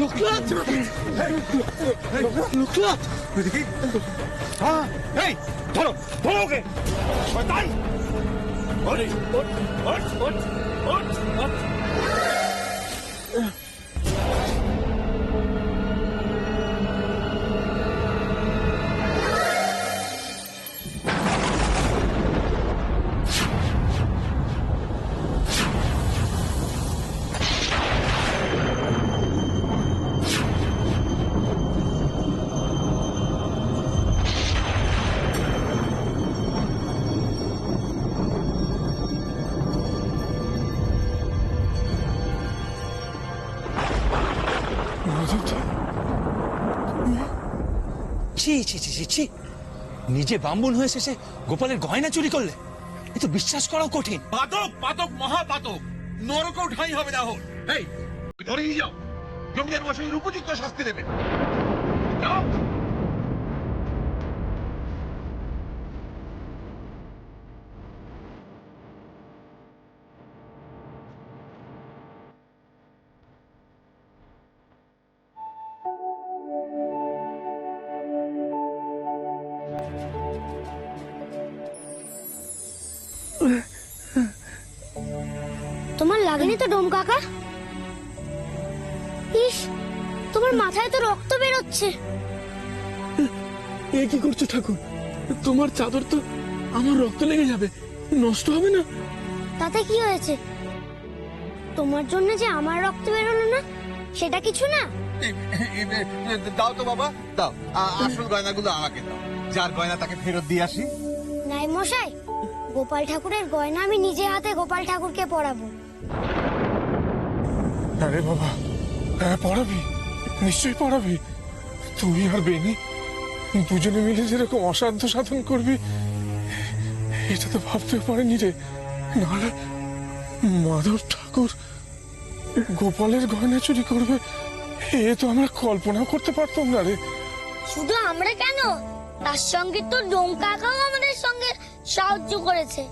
লোকনাথ, লোকনাথ, হ্যাঁ, এই ধরো ধরো ওকে শয়তান। ওঠ, ওঠ, ওঠ, ওঠ, ওঠ, ওঠ। ছি ছি ছি ছি ছি, নিজে বামুন হয়ে শেষে গোপালের গয়না চুরি করলে, এ তো বিশ্বাস করাও কঠিন। পাতক, পাতক, মহাপাতক, নরকেও ঠাঁই হবে না। এই ধরে নিয়ে যাও, জমিদার মশাইয়ের উপযুক্ত শাস্তি দেবেন। যাও। তোমার লাগেনি তো ডোম কাকা? ইস, তোমার মাথায় তো রক্ত বেরোচ্ছে। এ কি করছো ঠাকুর? তোমার চাদর তো আমার রক্ত লেগে যাবে, নষ্ট হবে না? তাতে কি হয়েছে? তোমার জন্য যে আমার রক্ত বেরোলো না, সেটা কিছু না। দাও তো বাবা, দাও। আসল গয়নাগুলো আমাকে দাও, যার গয়না তাকে ফেরত দিয়ে আসি। নাই মশাই, গোপাল ঠাকুরের গয়না আমি নিজে হাতে গোপাল ঠাকুরকে পরাবো। আরে বাবা, হ্যাঁ পড়াবি, নিশ্চয়ই পড়াবি। তুই আর বেনি দুজনে মিলে যেরকম অসাধ্য সাধন করবি, এটা তো ভাবতেও পারিনি রে। নাহলে মাধব ঠাকুর গোপালের গয়না চুরি করবে, এ তো আমরা কল্পনাও করতে পারতাম না রে। শুধু আমরা কেন, তার সঙ্গে তো ডোম কাকাও আমাদের সঙ্গে সাহায্য করেছে।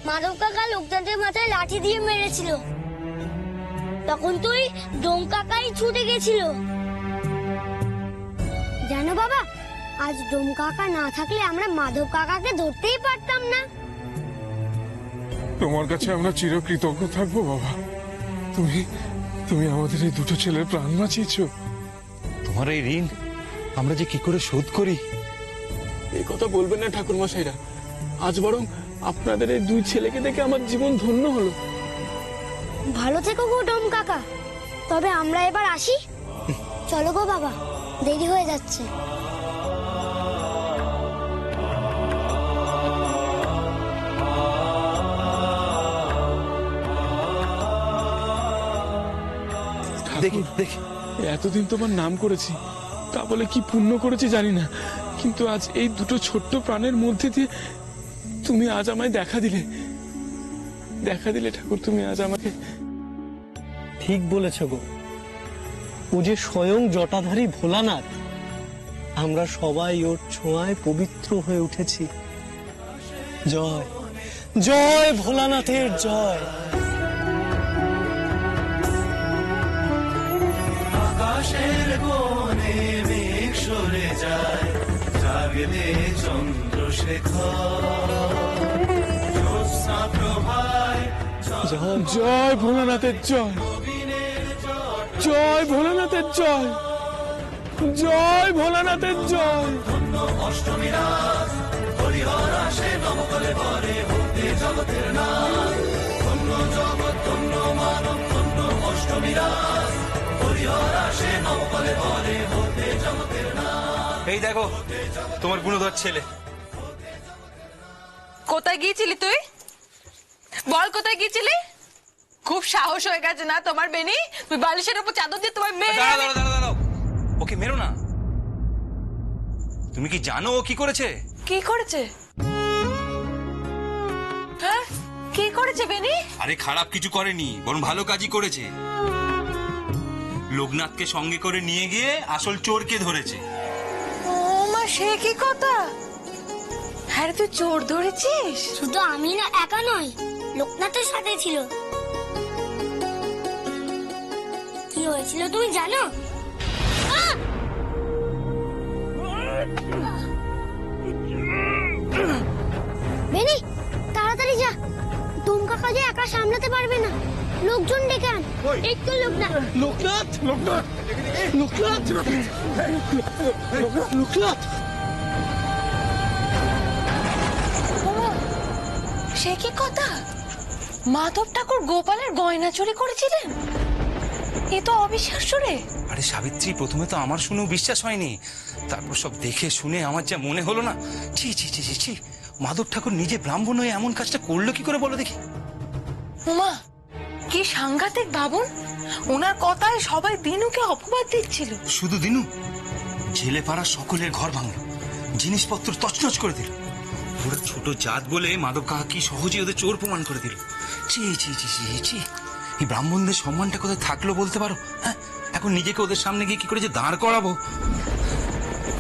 মাধব কাকা লোকনাথের মাথায় লাঠি দিয়ে মেরেছিল, তখন তুই ডোম কাকাই ছুটে গেছিল। জানো বাবা, আজ ডোম কাকা না থাকলে আমরা মাধব কাকাকে ধরতেই পারতাম না। তোমার কাছে আমরা চিরকৃতজ্ঞ থাকবো বাবা। তুমি তুমি আমাদের এই দুটো ছেলের প্রাণ বাঁচিয়েছো। তোমার এই ঋণ আমরা যে কি করে শোধ করি। এই কথা বলবেন না ঠাকুর মশাইরা, আজ বরং আপনাদের এই দুই ছেলেকে দেখে আমার জীবন ধন্য হলো। ভালো থেকো গো ডোম কাকা, তবে আমরা এবার আসি। চলো গো বাবা, দেরি হয়ে যাচ্ছে। দেখি দেখি, এতদিন তোমার নাম করেছি, তা বলে কি পুণ্য করেছি জানি না, কিন্তু আজ এই দুটো ছোট্ট প্রাণের মধ্যে দিয়ে তুমি আজ আমায় দেখা দিলে। দেখা দিলে ঠাকুর, তুমি আজ আমাকে। ঠিক বলেছ গো, ও যে স্বয়ং জটাধারী ভোলানাথ, আমরা সবাই ওর ছোঁয়ায় পবিত্র হয়ে উঠেছি। জয় জয় ভোলানাথের জয়। আকাশের কোণে মেঘ সরে যায়, জাগলে চন্দ্রশেখর, জ্যোৎস্না প্রভায় জয় ভোলানাথের জয়, জয় ভোলানাথের জয়, জয় ভোলানাথের জয়। অষ্টমী রাত হরিহর আসে নবকলে পরে, হতে জগতের নাথ, ধন্য জগৎ ধন্য মানব, ধন্য অষ্টমী রাত হরিহর আসে নবকলে পরে, হতে জগতের নাথ। এই দেখো তোমার গুণধর ছেলে। কোথায় গিয়েছিলি তুই? বল কোথায় গিয়েছিলি? খুব সাহস হয়ে গেছে না তোমার বেনি? তুই বালিশের উপর চাদর দিয়ে তোমার মেয়ে। দাঁড়াও দাঁড়াও দাঁড়াও, ওকে মেরো না। তুমি কি জানো ও কি করেছে? কি করেছে? হ্যাঁ, কি করেছে বেনি? আরে খারাপ কিছু করেনি, বরং ভালো কাজই করেছে। লোকনাথকে সঙ্গে করে নিয়ে গিয়ে আসল চোরকে ধরেছে। ও মা, সে কি কথা? হ্যাঁ রে, তুই চোর ধরেছিস? শুধু আমি না, একা নয়, লোকনাথের সাথে ছিল। কি কি হয়েছিল তুমি জানো? আহ! বেনি, তাড়াতাড়ি যা। ডোম কাকা যে একা সামলাতে পারবে না, লোকজন ডেকে আন। একটু লোকনাথ। লোকনাথ লোকনাথ লোকনাথ লোকনাথ সে কি কথা? মাধব ঠাকুর গোপালের গয়না চুরি করেছিলেন? এ তো অবিশ্বাস্য রে। আরে সাবিত্রী, প্রথমে তো আমার শুনেও বিশ্বাস হয়নি, তারপর সব দেখে শুনে আমার যা মনে হলো না, ছি ছি ছি ছি ছি, মাধব ঠাকুর নিজে ব্রাহ্মণ হয়ে এমন কাজটা করলো কি করে বলো দেখি? উমা, কি সাংঘাতিক ভাবুন, ওনার কথায় সবাই দিনুকে অপবাদ দিচ্ছিল। শুধু দিনু, জেলে পাড়া সকলের ঘর ভাঙলো, জিনিসপত্র তছনছ করে দিল। ওরা ছোট জাত বলে মাধব কাকা কি সহজে ওদের চোর প্রমাণ করে দিল। ছি ছি ছি ছি ছি, এই ব্রাহ্মণদের সম্মানটা কোথায় থাকলো বলতে পারো? হ্যাঁ, এখন নিজেকে ওদের সামনে গিয়ে কি করে যে দাঁড় করাবো?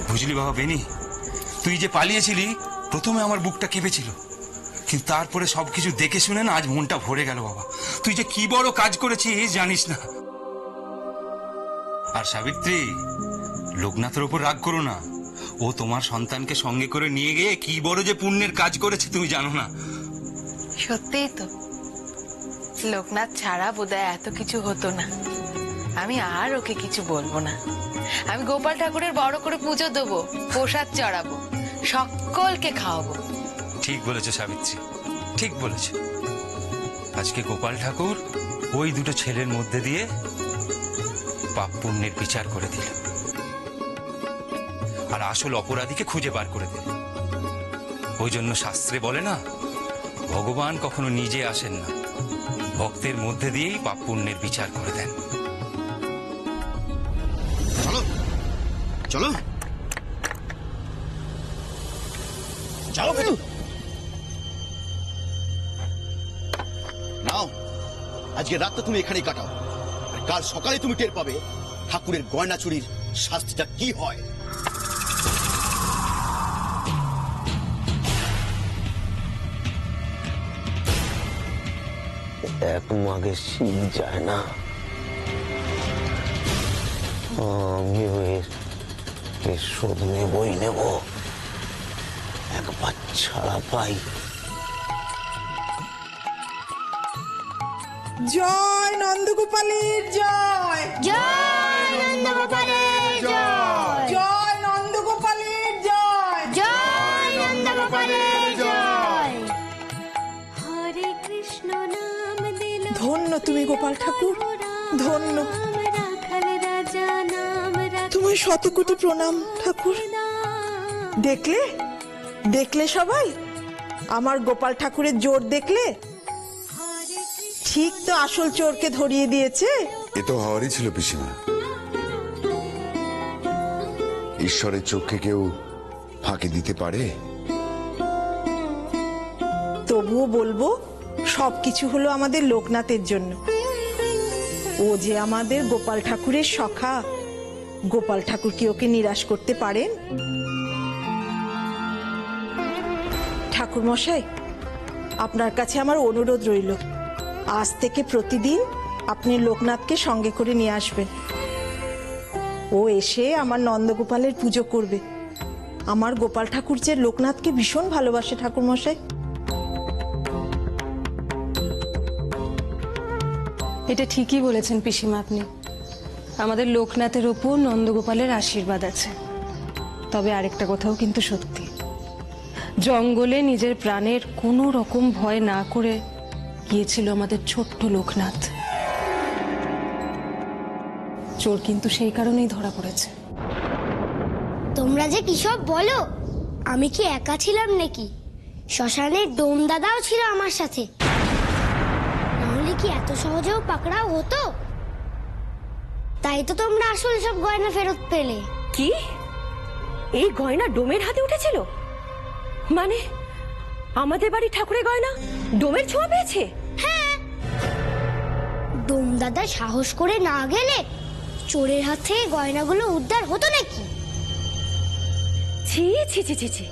বুঝলি বাবা বেনি, তুই যে পালিয়েছিলি, প্রথমে আমার বুকটা কেঁপেছিল, কিন্তু তারপরে সবকিছু দেখে শুনে না আজ মনটা ভরে গেল বাবা। তুই যে কি বড় কাজ করেছিস জানিস না। আর সাবিত্রী, লোকনাথের উপর রাগ করো না, ও তোমার সন্তানকে সঙ্গে করে নিয়ে গিয়ে কি বড় যে পুণ্যের কাজ করেছে তুমি জানো না। সত্যিই তো, লোকনাথ ছাড়া বোধহয় এত কিছু হতো না। আমি আর ওকে কিছু বলবো না। আমি গোপাল ঠাকুরের বড় করে পুজো দেবো, প্রসাদ চড়াবো, সকলকে খাওয়াবো। ঠিক বলেছে সাবিত্রী, ঠিক বলেছে। আজকে গোপাল ঠাকুর ওই দুটো ছেলের মধ্যে দিয়ে পাপ পুণ্যের বিচার করে দিল, আর আসল অপরাধীকে খুঁজে বার করে দিল। ওই জন্য শাস্ত্রে বলে না, ভগবান কখনো নিজে আসেন না, ভক্তের মধ্যে দিয়েই পাপ পুণ্যের বিচার করে দেন। চলো চলো চলো বেটু, নাও আজকে রাতটা তুমি এখানেই কাটাও, আর কাল সকালে তুমি টের পাবে ঠাকুরের গয়না চুরির শাস্তিটা কি হয়। এক মাঘে শীত যায় না, আমিও এর শোধ নেবই নেব, একবার ছাড়া পাই। জয় নন্দগোপালের জয়, জয় নন্দগোপালের জয়, জয় নন্দগোপালের জয়, জয় নন্দগোপালের জয়। হরে কৃষ্ণ নাম দিল, ধন্য তুমি গোপাল ঠাকুর, ধন্য। রাখাল রাজা নাম তোমায় শতকোটি প্রণাম ঠাকুর। দেখলে দেখলে সবাই আমার গোপাল ঠাকুরের জোর দেখলে? ঠিক তো আসল চোরকে ধরিয়ে দিয়েছে। এ তো হওয়ারই ছিল পিসিমা। ঈশ্বরের চোখে কেউ ফাঁকি দিতে পারে? তবুও বলবো সবকিছু হলো আমাদের লোকনাথের জন্য। ও যে আমাদের গোপাল ঠাকুরের সখা, গোপাল ঠাকুর কি ওকে নিরাশ করতে পারেন? ঠাকুর মশাই, আপনার কাছে আমার অনুরোধ রইল, আজ থেকে প্রতিদিন আপনি লোকনাথকে সঙ্গে করে নিয়ে আসবেন। ও এসে আমার নন্দগোপালের পুজো করবে। আমার গোপাল ঠাকুর যে লোকনাথকে ভীষণ ভালোবাসে ঠাকুর মশাই। এটা ঠিকই বলেছেন পিসিমা আপনি। আমাদের লোকনাথের ওপর নন্দগোপালের আশীর্বাদ আছে। তবে আরেকটা কথাও কিন্তু সত্যি, জঙ্গলে নিজের প্রাণের কোনো রকম ভয় না করে গিয়েছিল আমাদের ছোট্ট লোকনাথ। চোর কিন্তু সেই কারণেই ধরা পড়েছে। তোমরা যে কি সব বলো, আমি কি একা ছিলাম নাকি? শ্মশানের ডোম দাদাও ছিল আমার সাথে, নাহলে কি এত সহজেও পাকড়াও হতো? তাই তো তোমরা আসলে সব গয়না ফেরত পেলে। কি এই গয়না ডোমের হাতে উঠেছিল? মানে আমাদের বাড়ি ঠাকুরের গয়না ডোমের ছোঁয়া পেয়েছে? হ্যাঁ, ডোম দাদা সাহস করে না গেলে চোরের হাত থেকে গয়নাগুলো উদ্ধার হতো নাকি? ছি ছি ছি ছি ছি,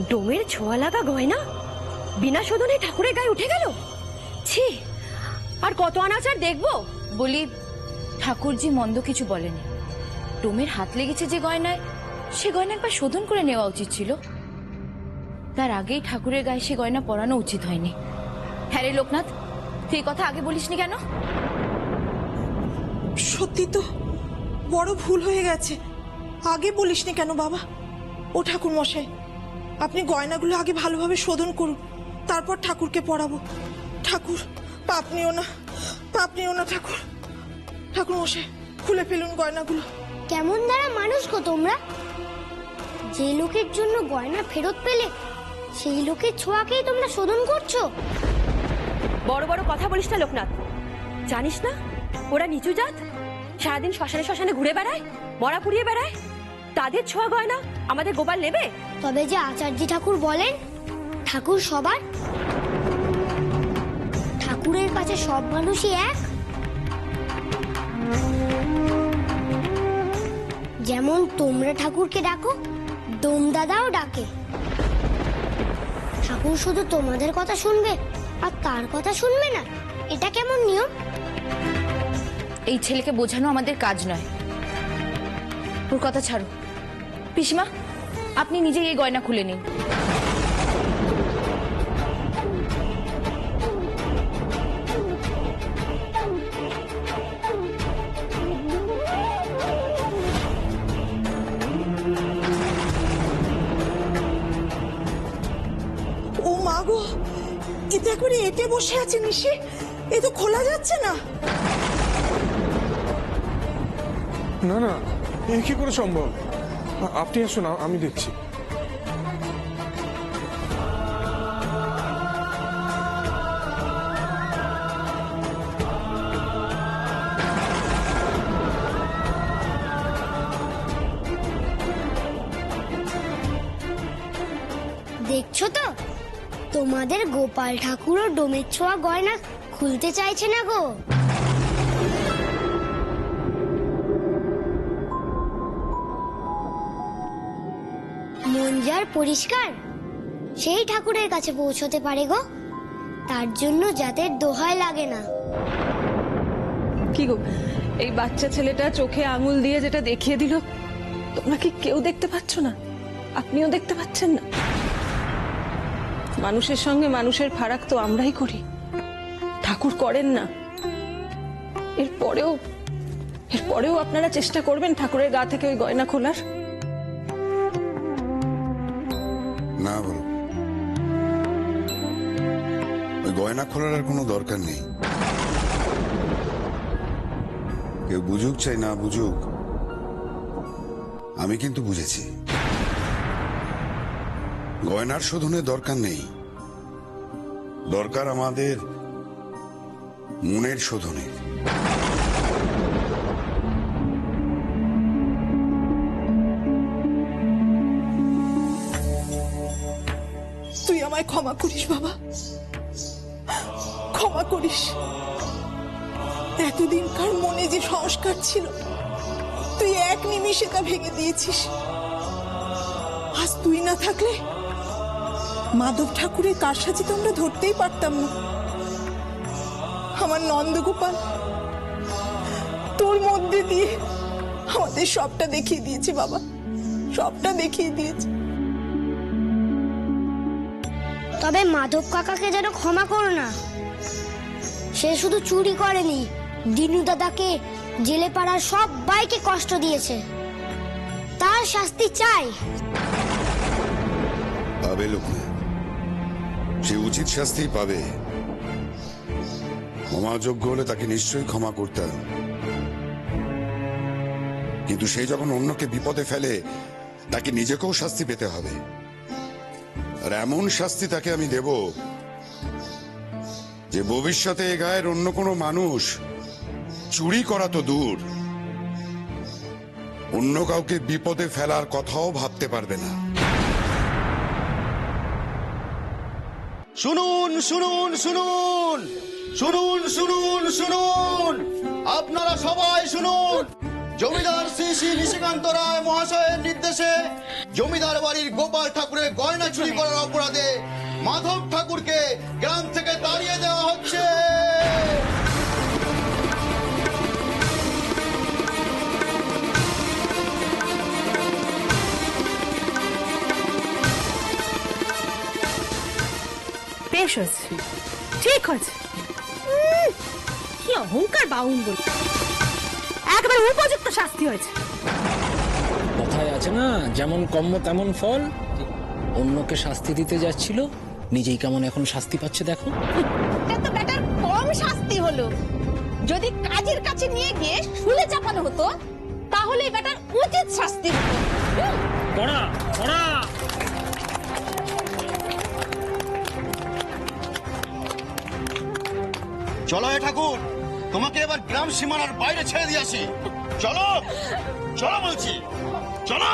ডোমের ছোঁয়া লাগা গয়না বিনা শোধনে ঠাকুরের গায়ে উঠে গেল? ছি, আর কত অনাচার দেখবো? বলি ঠাকুরজি মন্দ কিছু বলেনি। ডোমের হাত লেগেছে যে গয়নায়, সে গয়না একবার শোধন করে নেওয়া উচিত ছিল। তার আগেই ঠাকুরের গায়ে সে গয়না পরানো উচিত হয়নি। হ্যাঁ রে লোকনাথ, তুই কথা আগে বলিসনি কেন? সত্যি তো বড় ভুল হয়ে গেছে। আগে বলিসনি কেন বাবা? ও ঠাকুর মশাই, আপনি গয়নাগুলো আগে ভালোভাবে শোধন করুন, তারপর ঠাকুরকে পরাবো। ঠাকুর পাপ নিও না, পাপ নিও না ঠাকুর। ঠাকুর মশাই খুলে ফেলুন গয়নাগুলো। কেমন দ্বারা মানুষ গো তোমরা? যে লোকের জন্য গয়না ফেরত পেলে সেই লোকের ছোঁয়াকেই তোমরা শোধন করছো। বড় বড় কথা বলিস না লোকনাথ। জানিস না ওরা নিচু জাত, সারাদিন শ্মশানে শ্মশানে ঘুরে বেড়ায়, মরা পুড়িয়ে বেড়ায়। তাদের ছোঁয়া গয়না আমাদের গোপাল নেবে? তবে যে আচার্য ঠাকুর বলেন ঠাকুর সবার, ঠাকুরের কাছে সব মানুষই এক। যেমন তোমরা ঠাকুরকে ডাকো, ডোম দাদাও ডাকে। ঠাকুর শুধু তোমাদের কথা শুনবে আর তার কথা শুনবে না, এটা কেমন নিয়ম? এই ছেলেকে বোঝানো আমাদের কাজ নয়, ওর কথা ছাড়ো। পিসিমা, আপনি নিজেই এই গয়না খুলে নিন। ও মা গো, এটা একবারে এঁটে বসে আছে নিশি, এ তো খোলা যাচ্ছে না। না না, এ কি করে সম্ভব? আপনি আসুন, আমি দেখছি। দেখছো তো, তোমাদের গোপাল ঠাকুরও ডোমের ছোঁয়া গয়না খুলতে চাইছে না গো। মন যার পরিষ্কার সেই ঠাকুরের কাছে পৌঁছতে পারে গো, তার জন্য জাতের দোহাই লাগে না। কি গো, এই বাচ্চা ছেলেটা চোখে আঙুল দিয়ে যেটা দেখিয়ে দিল, তোমরা কি কেউ দেখতে পাচ্ছ না? আপনিও দেখতে পাচ্ছেন না? মানুষের সঙ্গে মানুষের ফারাক তো আমরাই করি, ঠাকুর করেন না। এরপরেও আপনারা চেষ্টা করবেন ঠাকুরের গা থেকে ওই গয়না খোলার? না বলো, ওই গয়না খোলার আর কোনো দরকার নেই। কেউ বুঝুক চাই না বুঝুক, আমি কিন্তু বুঝেছি। গয়নার শোধনের দরকার নেই, দরকার আমাদের মনের শোধনের। তুই আমায় ক্ষমা করিস বাবা, ক্ষমা করিস। এতদিনকার মনে যে সংস্কার ছিল, তুই এক নিমিষে তা ভেঙে দিয়েছিস। আজ তুই না থাকলে মাধব ঠাকুরের কারসাজি তো আমরা ধরতেই পারতাম না। আমার নন্দগোপাল তোর মধ্যে দিয়ে আমাদের সবটা দেখিয়ে দিয়েছে বাবা, সবটা দেখিয়ে দিয়েছে। তবে মাধব কাকাকে যেন ক্ষমা করো না। সে শুধু চুরি করেনি, দিনু দাদাকে, জেলে পাড়ার সবাইকে কষ্ট দিয়েছে। তার শাস্তি চাই। পাবে লোকনাথ, সে উচিত শাস্তি পাবে। ক্ষমাযোগ্য হলে তাকে নিশ্চয়ই ক্ষমা করতাম, কিন্তু সে যখন অন্যকে বিপদে ফেলে তাকে নিজেকেও শাস্তি পেতে হবে। আর এমন শাস্তি তাকে আমি দেব যে ভবিষ্যতে এ গায়ের অন্য কোনো মানুষ চুরি করা তো দূর, অন্য কাউকে বিপদে ফেলার কথাও ভাবতে পারবে না। শুনুন শুনুন শুনুন শুনুন শুনুন শুনুন, আপনারা সবাই শুনুন। জমিদার শ্রী শ্রী নিশিকান্ত রায় মহাশয়ের নির্দেশে জমিদার বাড়ির গোপাল ঠাকুরের গয়না চুরি করার অপরাধে মাধব ঠাকুরকে গ্রাম থেকে তাড়িয়ে দেওয়া হচ্ছে। বেশ হয়েছে, ঠিক হয়েছে। কি অহংকার বাউন বলে, একবার উপযুক্ত শাস্তি হয়েছে। কথায় আছে না, যেমন কর্ম তেমন ফল। অন্যকে শাস্তি দিতে যাচ্ছিল, নিজেই কেমন এখন শাস্তি পাচ্ছে দেখো। এটা তো বেটার কম শাস্তি হলো। যদি কাজের কাছে নিয়ে গিয়ে শুলে চাপানো হতো তাহলে বেটার উচিত শাস্তি হতো। পড়া পড়া। চলো হে ঠাকুর, তোমাকে এবার গ্রাম সীমানার বাইরে ছেড়ে দিয়ে আসি। চলো চলো বলছি, চলো।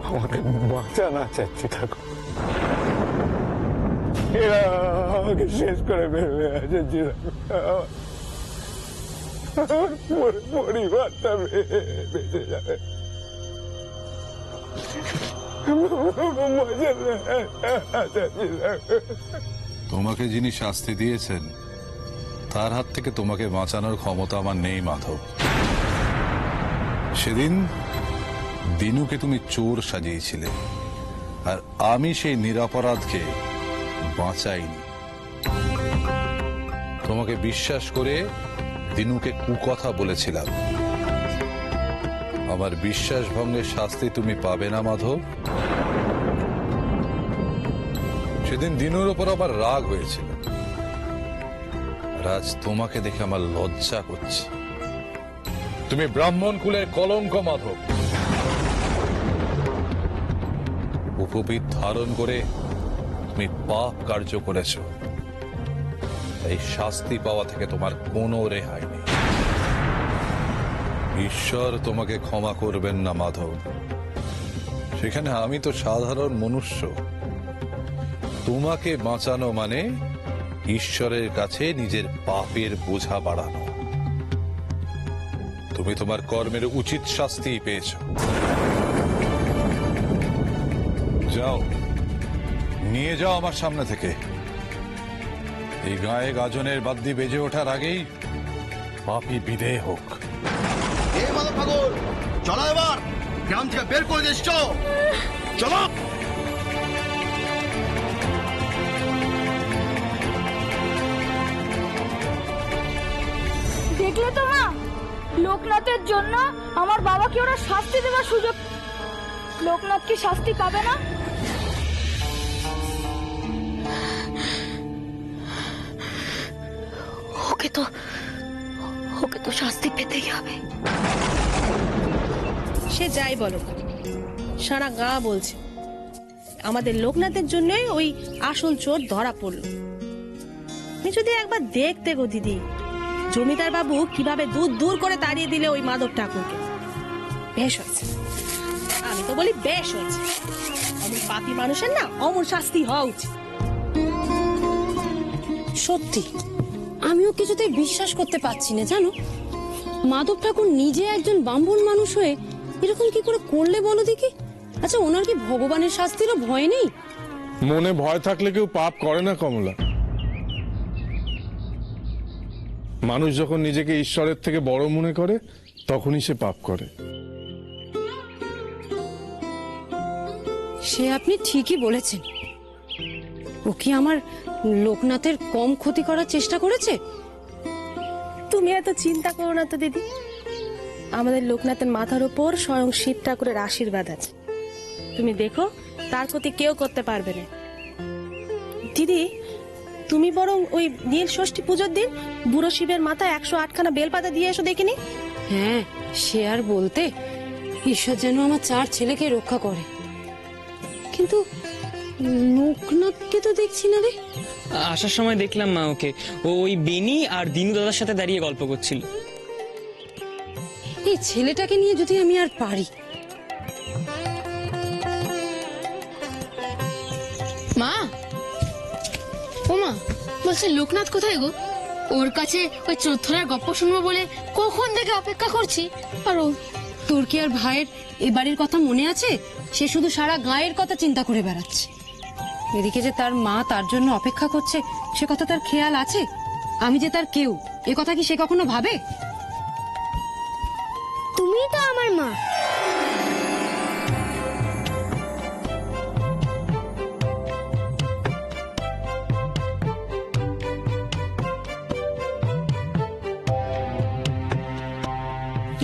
আমাকে বাঁচানা চাচ্ছি ঠাকুর, এরা আমাকে শেষ করে ফেলবে আছে। পরিবারটা বেঁচে যাবে। তোমাকে যিনি শাস্তি দিয়েছেন তার হাত থেকে তোমাকে বাঁচানোর ক্ষমতা আমার নেই মাধব। সেদিন দিনুকে তুমি চোর সাজিয়েছিলে, আর আমি সেই নিরপরাধকে বাঁচাইনি। তোমাকে বিশ্বাস করে দিনুকে কুকথা বলেছিলাম। আমার বিশ্বাস ভঙ্গের শাস্তি তুমি পাবে না মাধব। সেদিন দিনুর ওপর আবার রাগ হয়েছিল, আজ তোমাকে দেখে আমার লজ্জা করছে। তুমি ব্রাহ্মণ কুলের কলঙ্ক মাধব। উপবিদ ধারণ করে তুমি পাপ কার্য করেছ, এই শাস্তি পাওয়া থেকে তোমার কোনো রেহাই নেই। ঈশ্বর তোমাকে ক্ষমা করবেন না মাধব। সেখানে আমি তো সাধারণ মনুষ্য। তোমাকে বাঁচানো মানে ঈশ্বরের কাছে নিজের পাপের বোঝা বাড়ানো। তুমি তোমার কর্মের উচিত শাস্তি পেয়েছ। যাও, নিয়ে যাও আমার সামনে থেকে। এই গায়ে গাজনের বাদ্যি বেজে ওঠার আগেই পাপী বিদেয় হোক। চলো এবার গ্রাম থেকে বের করে দিস। চলো। দেখলে তো মা, লোকনাথের জন্য আমার বাবাকে ওরা শাস্তি দেওয়ার সুযোগ। লোকনাথ কি শাস্তি পাবে না? ওকে তো শাস্তি পেতেই হবে। সে যাই বলো, সারা গা বলছে আমাদের লোকনাথের জন্য ওই আসল চোর ধরা পড়লো। তুমি যদি একবার দেখতে গো দিদি, জমিদার বাবু কিভাবে দূর দূর করে তাড়িয়ে দিলে ওই মাধব ঠাকুরকে। বেশ হয়েছে, আমি তো বলি বেশ হয়েছে। অমন পাপী মানুষের না অমন শাস্তি হওয়া উচিত। সত্যি আমিও কিছুতেই বিশ্বাস করতে পারছি না জানো। মাধব ঠাকুর নিজে একজন ব্রাহ্মণ মানুষ হয়ে এরকম কি করে করলে বলো দেখি। আচ্ছা, ওনার কি ভগবানের শাস্তিরও ভয় নেই? মনে ভয় থাকলে কেউ পাপ করে না কমলা। মানুষ যখন নিজেকে ঈশ্বরের থেকে বড় মনে করে তখনই সে পাপ করে। সে আপনি ঠিকই বলেছেন। ও কি আমার লোকনাথের কম ক্ষতি করার চেষ্টা করেছে? তুমি এত চিন্তা করো না তো দিদি, আমাদের লোকনাথের মাথার উপর স্বয়ং শিব ঠাকুরের আশীর্বাদ আছে। তুমি দেখো তার ক্ষতি কেউ করতে পারবে না। দিদি, তুমি বরং ওই নীল ষষ্ঠী পুজোর দিন বুড়ো শিবের মাথায় 108খানা বেলপাতা দিয়ে এসো দেখিনি। হ্যাঁ, সে আর বলতে। ঈশ্বর যেন আমার 4 ছেলেকে রক্ষা করে। কিন্তু লোকনাথকে তো দেখছি না রে। আসার সময় দেখলাম মা ওকে, ও ওই বেনি আর দিনু দাদার সাথে দাঁড়িয়ে গল্প করছিল। এই ছেলেটাকে নিয়ে যদি আমি আর পারি। মা, ও মা, বলছে লোকনাথ কোথায় গো? ওর কাছে ওই চোদ্দরার গপ্প শুনবো বলে কখন থেকে অপেক্ষা করছি। আর ও তোর কি আর ভাইয়ের এ বাড়ির কথা মনে আছে? সে শুধু সারা গায়ের কথা চিন্তা করে বেড়াচ্ছে। এদিকে যে তার মা তার জন্য অপেক্ষা করছে সে কথা তার খেয়াল আছে? আমি যে তার কেউ এ কথা কি সে কখনো ভাবে? তুমিই তো আমার মা।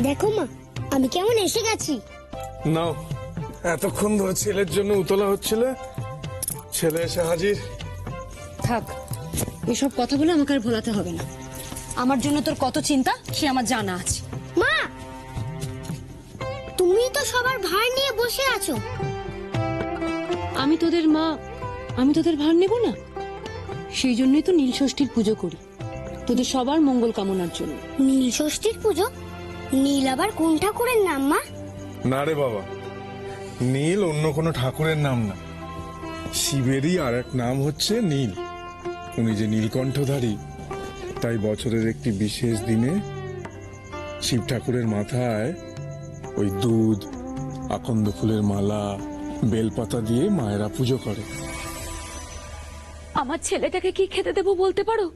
দেখো মা, আমি কেমন এসে গেছি। নাও, এতক্ষণ ধরে ছেলের জন্য উতলা হচ্ছিল, ছেলে এসে হাজির। থাক, এসব কথা বলে আমাকে আর ভোলাতে হবে না। আমার জন্য তোর কত চিন্তা সে আমার জানা আছে। মা, তুমি তো সবার ভার নিয়ে বসে আছো। আমি তোদের মা, আমি তোদের ভার নেব না? সেই জন্যই তো নীল ষষ্ঠীর পুজো করি, তোদের সবার মঙ্গল কামনার জন্য। নীল ষষ্ঠীর পুজো? নীল আবার কোন ঠাকুরের নাম মা? না রে বাবা, নীল অন্য কোনো ঠাকুরের নাম না, শিবেরই আর এক নাম হচ্ছে নীল। উনি যে নীলকণ্ঠধারী, তাই বছরের একটি বিশেষ দিনে শিব ঠাকুরের মাথায় ওই দুধ, আকন্দ ফুলের মালা, বেলপাতা দিয়ে মায়েরা পুজো করে। আমার ছেলেটাকে কি খেতে দেবো বলতে পারো?